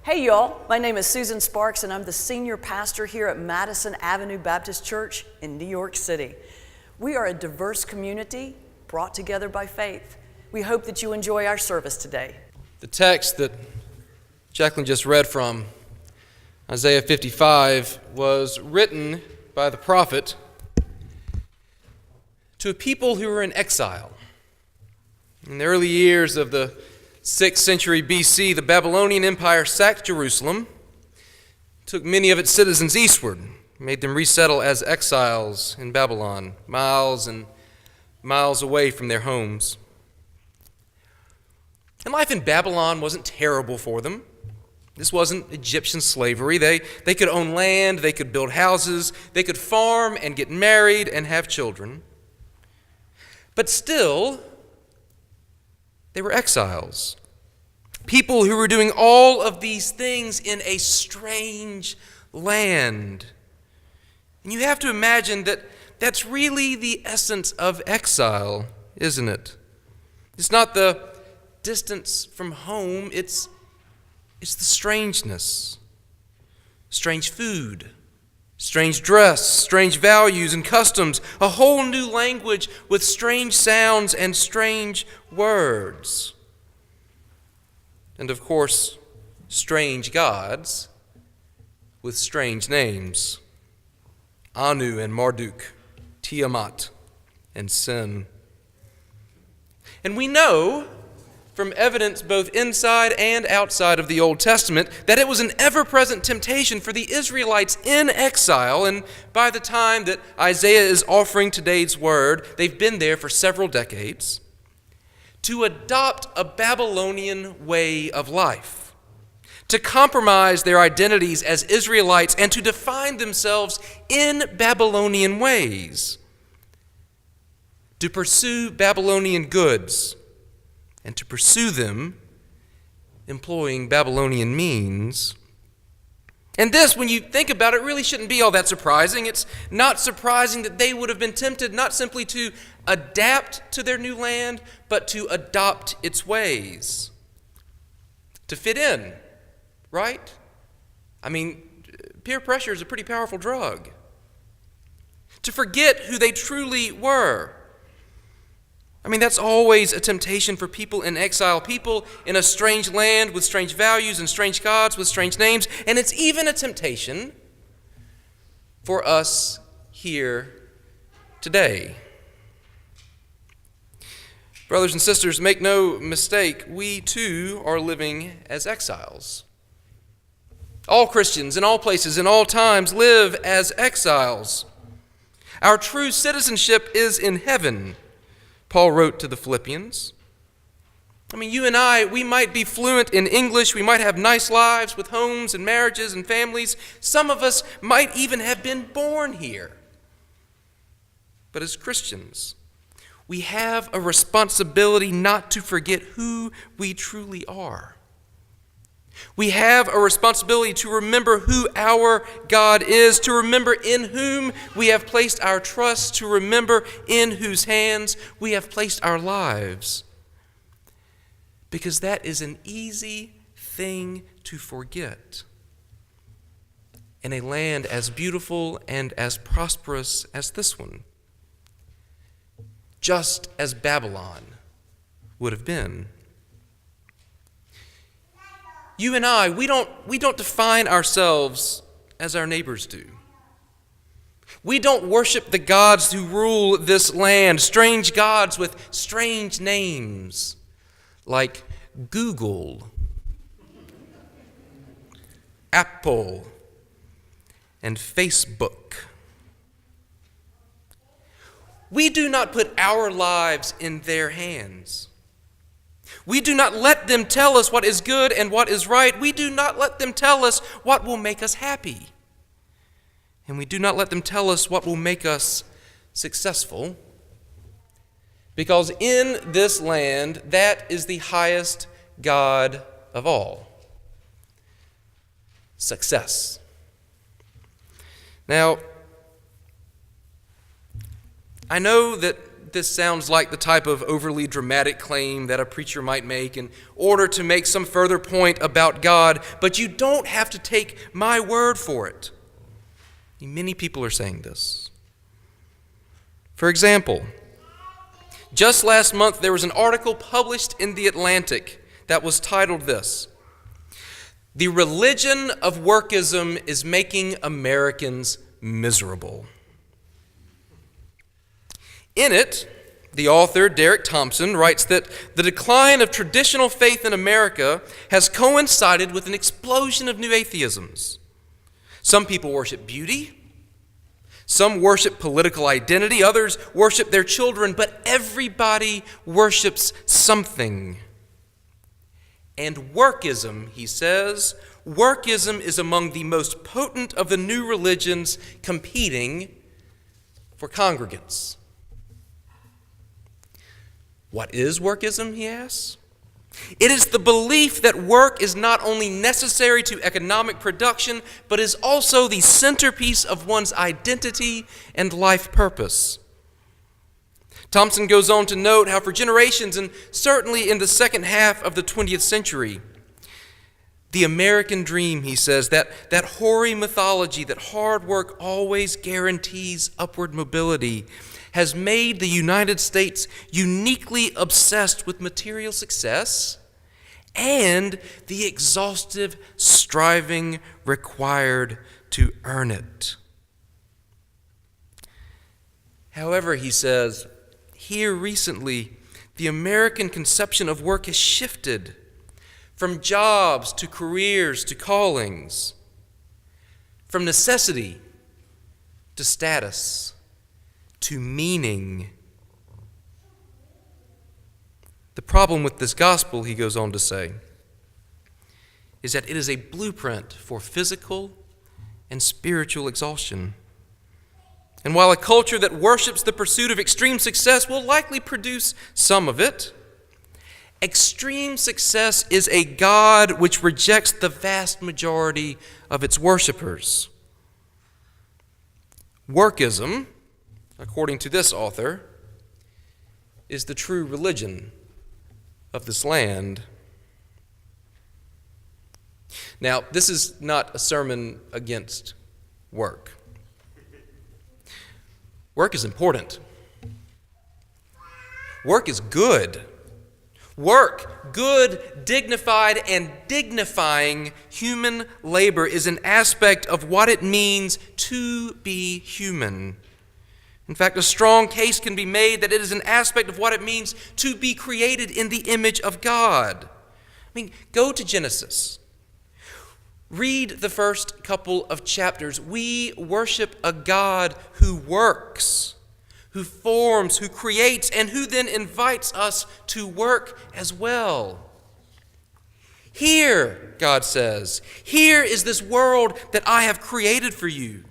Hey y'all, my name is Susan Sparks and I'm the senior pastor here at Madison Avenue Baptist Church in New York City. We are a diverse community brought together by faith. We hope that you enjoy our service today. The text that Jacqueline just read from, Isaiah 55, was written by the prophet to a people who were in exile. In the early years of the 6th century BC, the Babylonian Empire sacked Jerusalem, took many of its citizens eastward, made them resettle as exiles in Babylon, miles and miles away from their homes. And life in Babylon wasn't terrible for them. This wasn't Egyptian slavery. They could own land, they could build houses, they could farm and get married and have children. But still, they were exiles. People who were doing all of these things in a strange land. And you have to imagine that that's really the essence of exile, isn't it? It's not the distance from home, it's the strangeness. Strange food, strange dress, strange values and customs, a whole new language with strange sounds and strange words. And of course, strange gods with strange names. Anu and Marduk, Tiamat and Sin. And we know from evidence both inside and outside of the Old Testament that it was an ever-present temptation for the Israelites in exile, and by the time that Isaiah is offering today's word, they've been there for several decades, to adopt a Babylonian way of life, to compromise their identities as Israelites and to define themselves in Babylonian ways, to pursue Babylonian goods, and to pursue them employing Babylonian means. And this, when you think about it, really shouldn't be all that surprising. It's not surprising that they would have been tempted not simply to adapt to their new land, but to adopt its ways. To fit in, right? I mean, peer pressure is a pretty powerful drug. To forget who they truly were. I mean, that's always a temptation for people in exile, people in a strange land with strange values and strange gods with strange names, and it's even a temptation for us here today. Brothers and sisters, make no mistake, we too are living as exiles. All Christians in all places, in all times, live as exiles. Our true citizenship is in heaven, Paul wrote to the Philippians. I mean, you and I, we might be fluent in English, we might have nice lives with homes and marriages and families. Some of us might even have been born here. But as Christians, we have a responsibility not to forget who we truly are. We have a responsibility to remember who our God is, to remember in whom we have placed our trust, to remember in whose hands we have placed our lives. Because that is an easy thing to forget in a land as beautiful and as prosperous as this one, just as Babylon would have been. You and I, we don't define ourselves as our neighbors do. We don't worship the gods who rule this land, strange gods with strange names, like Google, Apple, and Facebook. We do not put our lives in their hands. We do not let them tell us what is good and what is right. We do not let them tell us what will make us happy. And we do not let them tell us what will make us successful. Because in this land, that is the highest God of all. Success. Now, I know that this sounds like the type of overly dramatic claim that a preacher might make in order to make some further point about God, but you don't have to take my word for it. Many people are saying this. For example, just last month there was an article published in The Atlantic that was titled this: "The religion of workism is making Americans miserable." In it, the author, Derek Thompson, writes that the decline of traditional faith in America has coincided with an explosion of new atheisms. Some people worship beauty, some worship political identity, others worship their children, but everybody worships something. And workism, he says, workism is among the most potent of the new religions competing for congregants. What is workism, he asks? It is the belief that work is not only necessary to economic production, but is also the centerpiece of one's identity and life purpose. Thompson goes on to note how for generations, and certainly in the second half of the 20th century, the American dream, he says, that hoary mythology that hard work always guarantees upward mobility, has made the United States uniquely obsessed with material success and the exhaustive striving required to earn it. However, he says, here recently, the American conception of work has shifted from jobs to careers to callings, from necessity to status to meaning. The problem with this gospel, he goes on to say, is that it is a blueprint for physical and spiritual exhaustion. And while a culture that worships the pursuit of extreme success will likely produce some of it, extreme success is a God which rejects the vast majority of its worshipers. Workism, according to this author, is the true religion of this land. Now, this is not a sermon against work. Work is important. Work is good. Work, good, dignified, and dignifying human labor is an aspect of what it means to be human. In fact, a strong case can be made that it is an aspect of what it means to be created in the image of God. Go to Genesis. Read the first couple of chapters. We worship a God who works, who forms, who creates, and who then invites us to work as well. Here, God says, here is this world that I have created for you.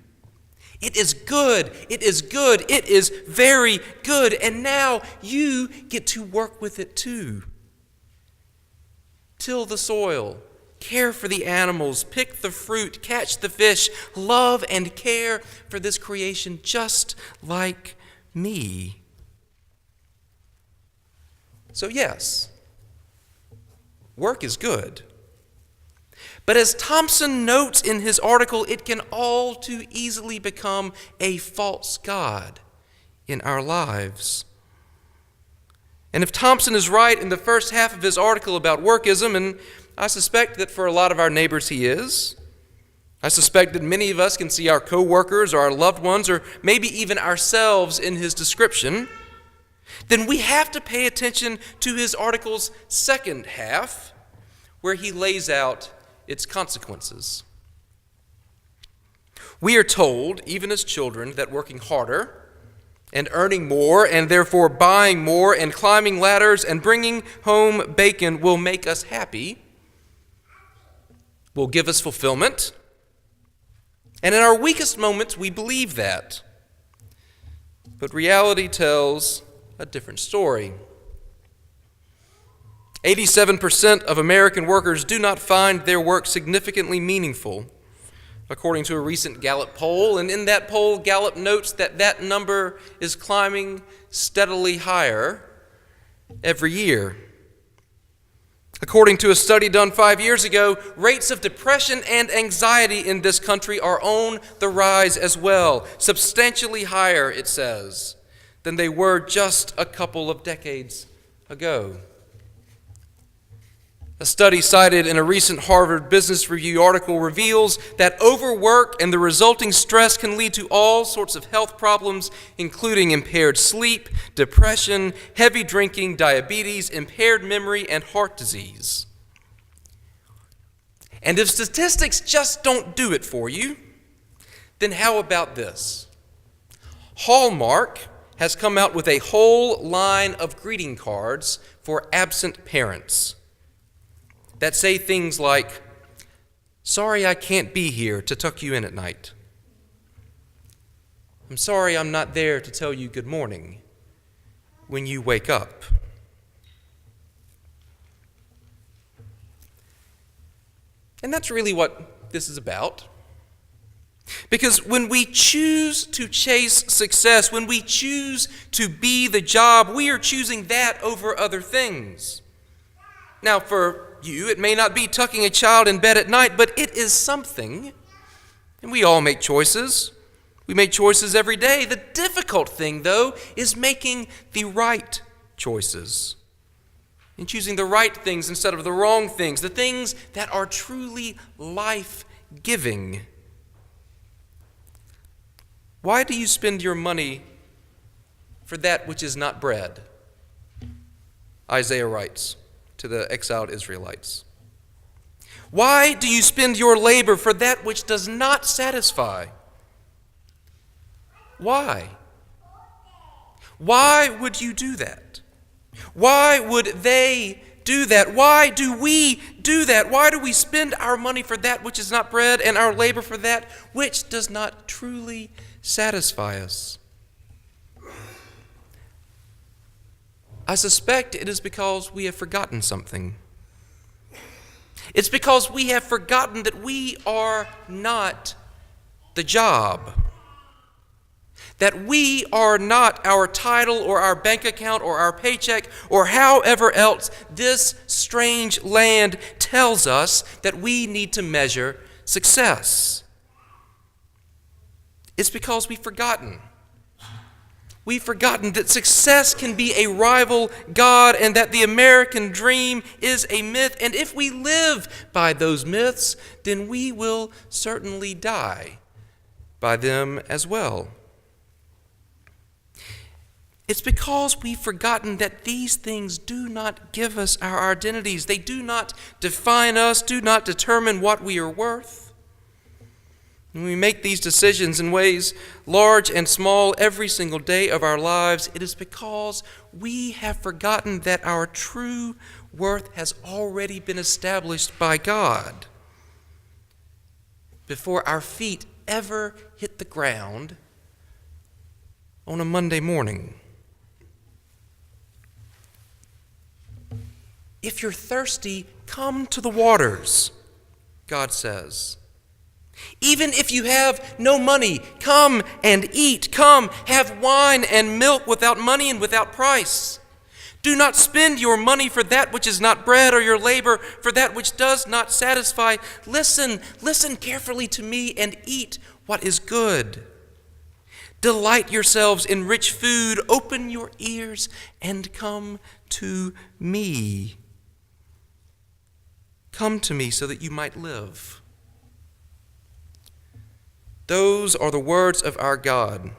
It is good, it is good, it is very good, and now you get to work with it too. Till the soil, care for the animals, pick the fruit, catch the fish, love and care for this creation just like me. So yes, work is good. But as Thompson notes in his article, it can all too easily become a false god in our lives. And if Thompson is right in the first half of his article about workism, and I suspect that for a lot of our neighbors he is, I suspect that many of us can see our co-workers or our loved ones or maybe even ourselves in his description, then we have to pay attention to his article's second half, where he lays out its consequences. We are told, even as children, that working harder and earning more and therefore buying more and climbing ladders and bringing home bacon will make us happy, will give us fulfillment. And in our weakest moments, we believe that. But reality tells a different story. 87% of American workers do not find their work significantly meaningful, according to a recent Gallup poll. And in that poll, Gallup notes that that number is climbing steadily higher every year. According to a study done 5 years ago, rates of depression and anxiety in this country are on the rise as well, substantially higher, it says, than they were just a couple of decades ago. A study cited in a recent Harvard Business Review article reveals that overwork and the resulting stress can lead to all sorts of health problems, including impaired sleep, depression, heavy drinking, diabetes, impaired memory, and heart disease. And if statistics just don't do it for you, then how about this? Hallmark has come out with a whole line of greeting cards for absent parents that say things like, "Sorry I can't be here to tuck you in at night. I'm sorry I'm not there to tell you good morning when you wake up." And that's really what this is about. Because when we choose to chase success, when we choose to be the job, we are choosing that over other things. Now, for you, it may not be tucking a child in bed at night, but it is something. And we all make choices. We make choices every day. The difficult thing, though, is making the right choices and choosing the right things instead of the wrong things, the things that are truly life-giving. Why do you spend your money for that which is not bread? Isaiah writes to the exiled Israelites. Why do you spend your labor for that which does not satisfy? Why? Why would you do that? Why would they do that? Why do we do that? Why do we spend our money for that which is not bread and our labor for that which does not truly satisfy us? I suspect it is because we have forgotten something. It's because we have forgotten that we are not the job. That we are not our title or our bank account or our paycheck or however else this strange land tells us that we need to measure success. It's because we've forgotten. We've forgotten that success can be a rival God and that the American dream is a myth. And if we live by those myths, then we will certainly die by them as well. It's because we've forgotten that these things do not give us our identities. They do not define us, do not determine what we are worth. When we make these decisions in ways large and small every single day of our lives, it is because we have forgotten that our true worth has already been established by God before our feet ever hit the ground on a Monday morning. If you're thirsty, come to the waters, God says. Even if you have no money, come and eat. Come, have wine and milk without money and without price. Do not spend your money for that which is not bread, or your labor for that which does not satisfy. Listen carefully to me and eat what is good. Delight yourselves in rich food. Open your ears and come to me. Come to me so that you might live. Those are the words of our God,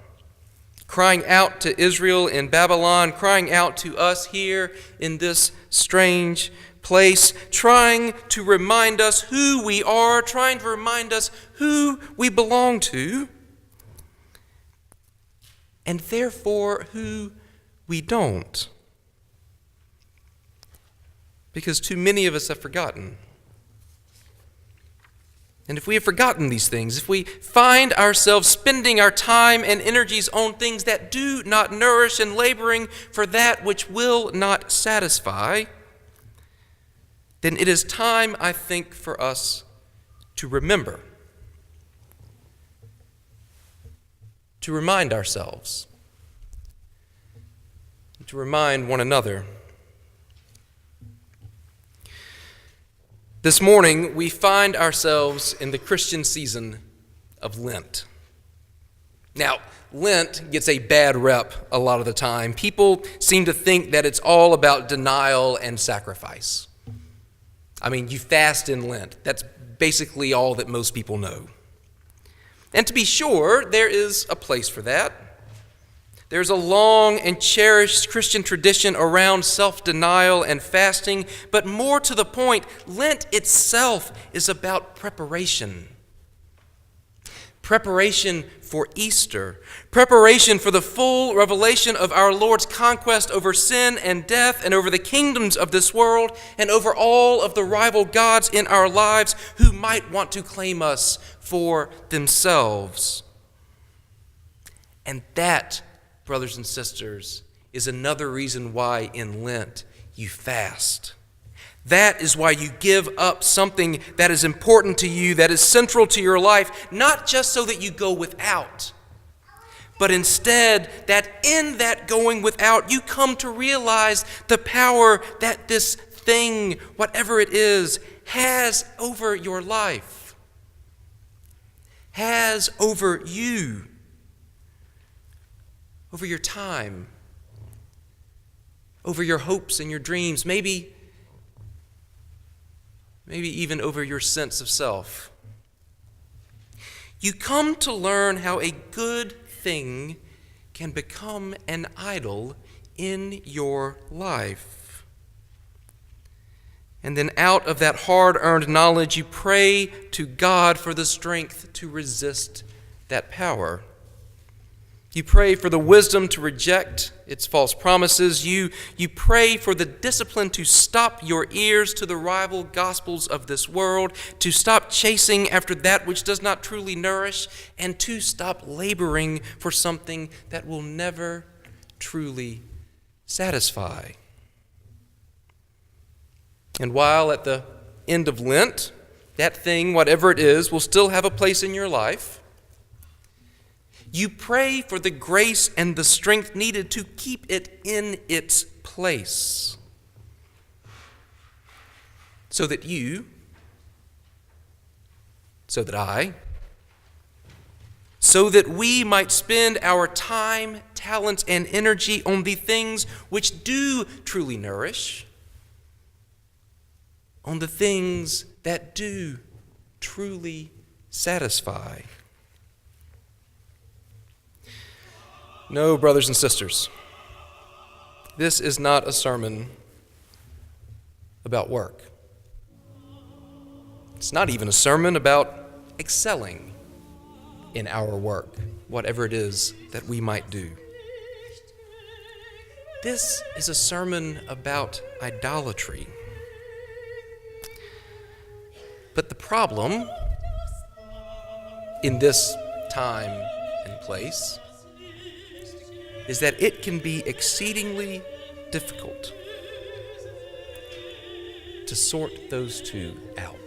crying out to Israel in Babylon, crying out to us here in this strange place, trying to remind us who we are, trying to remind us who we belong to, and therefore who we don't. Because too many of us have forgotten. And if we have forgotten these things, if we find ourselves spending our time and energies on things that do not nourish and laboring for that which will not satisfy, then it is time, I think, for us to remember to remind ourselves, to remind one another. This morning, we find ourselves in the Christian season of Lent. Now, Lent gets a bad rep a lot of the time. People seem to think that it's all about denial and sacrifice. I mean, you fast in Lent. That's basically all that most people know. And to be sure, there is a place for that. There's a long and cherished Christian tradition around self-denial and fasting, but more to the point, Lent itself is about preparation. Preparation for Easter, preparation for the full revelation of our Lord's conquest over sin and death and over the kingdoms of this world and over all of the rival gods in our lives who might want to claim us for themselves. And that, brothers and sisters, is another reason why in Lent you fast. That is why you give up something that is important to you, that is central to your life, not just so that you go without, but instead that in that going without, you come to realize the power that this thing, whatever it is, has over your life, has over you, over your time, over your hopes and your dreams, maybe even over your sense of self. You come to learn how a good thing can become an idol in your life. And then out of that hard-earned knowledge, you pray to God for the strength to resist that power. You pray for the wisdom to reject its false promises. You pray for the discipline to stop your ears to the rival gospels of this world, to stop chasing after that which does not truly nourish, and to stop laboring for something that will never truly satisfy. And while at the end of Lent, that thing, whatever it is, will still have a place in your life, you pray for the grace and the strength needed to keep it in its place, so that you, so that I, so that we might spend our time, talents, and energy on the things which do truly nourish, on the things that do truly satisfy. No, brothers and sisters, this is not a sermon about work. It's not even a sermon about excelling in our work, whatever it is that we might do. This is a sermon about idolatry. But the problem in this time and place is that it can be exceedingly difficult to sort those two out.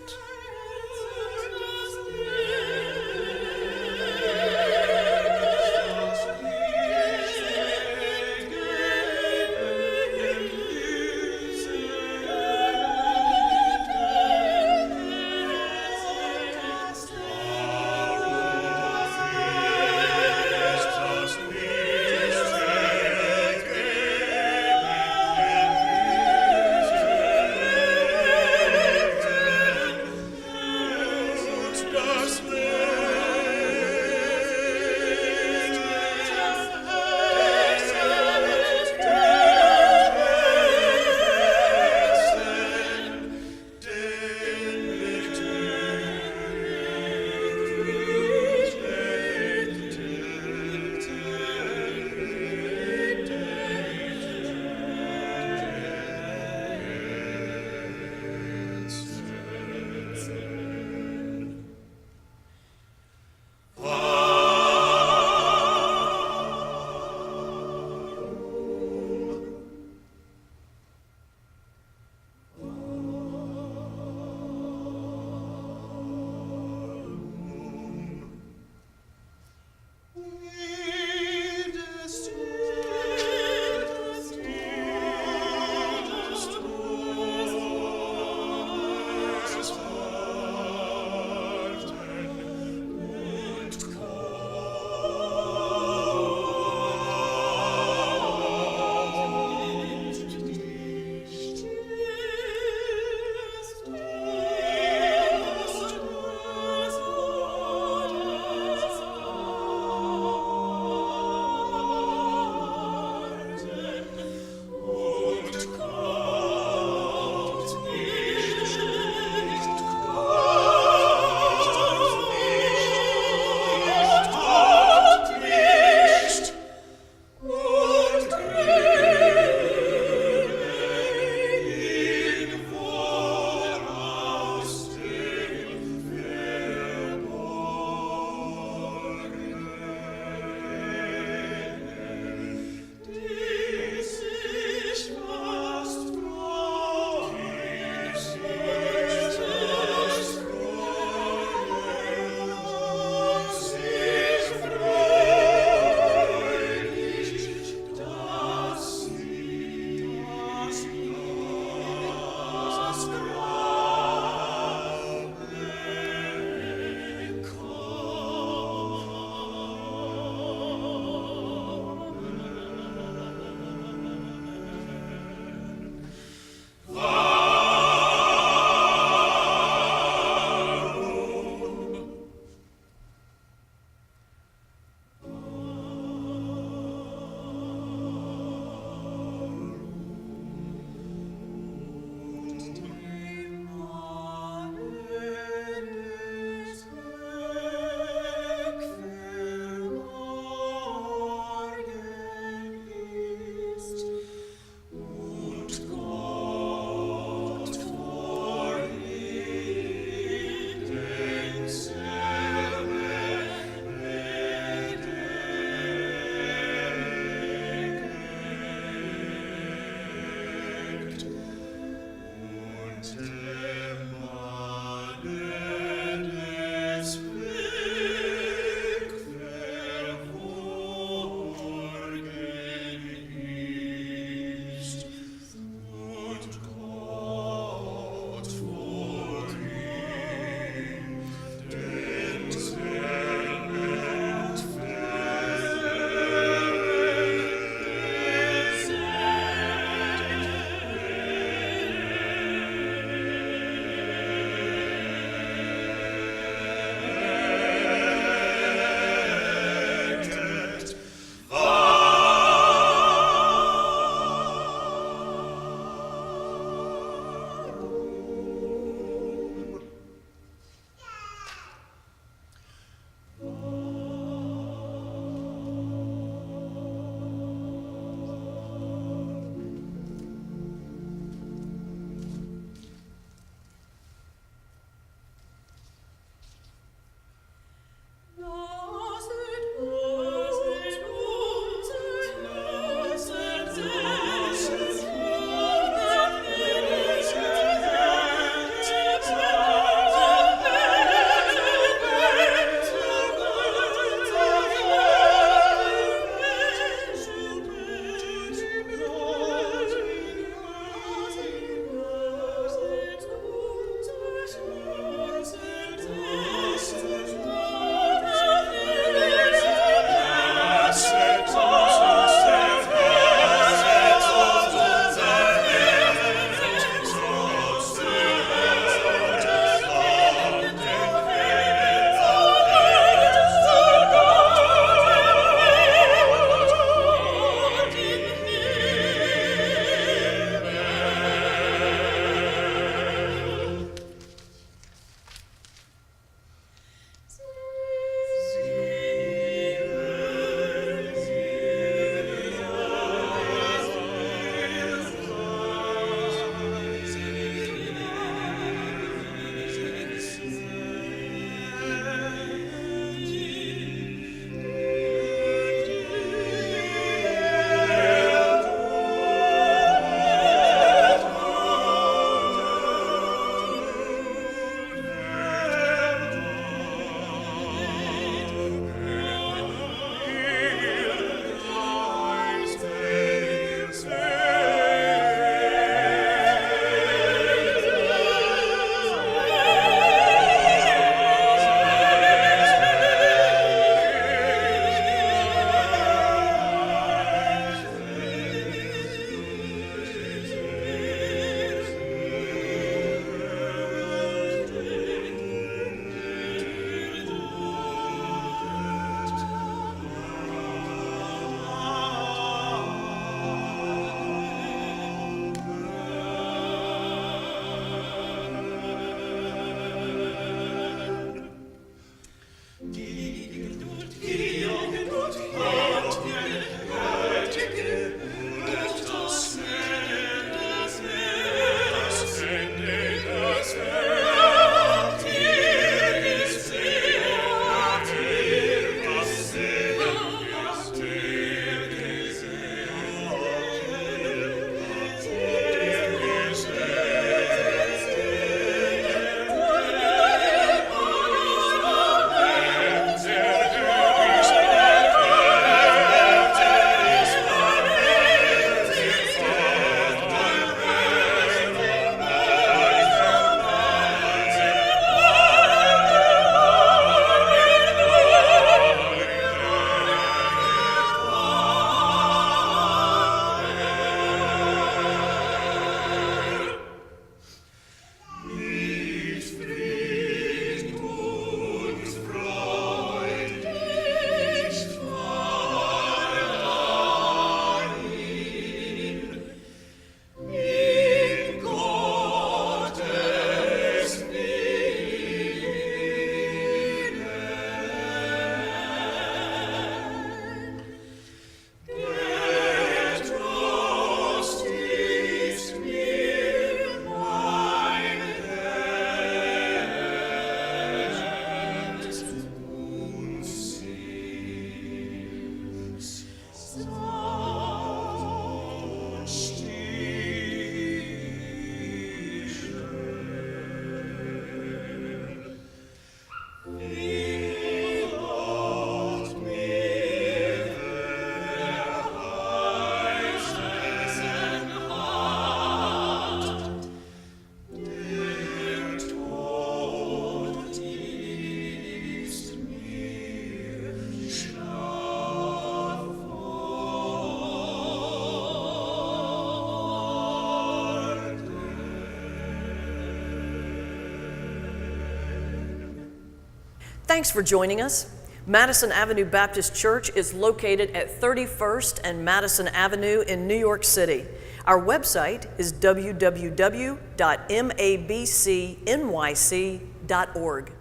Thanks for joining us. Madison Avenue Baptist Church is located at 31st and Madison Avenue in New York City. Our website is www.mabcnyc.org.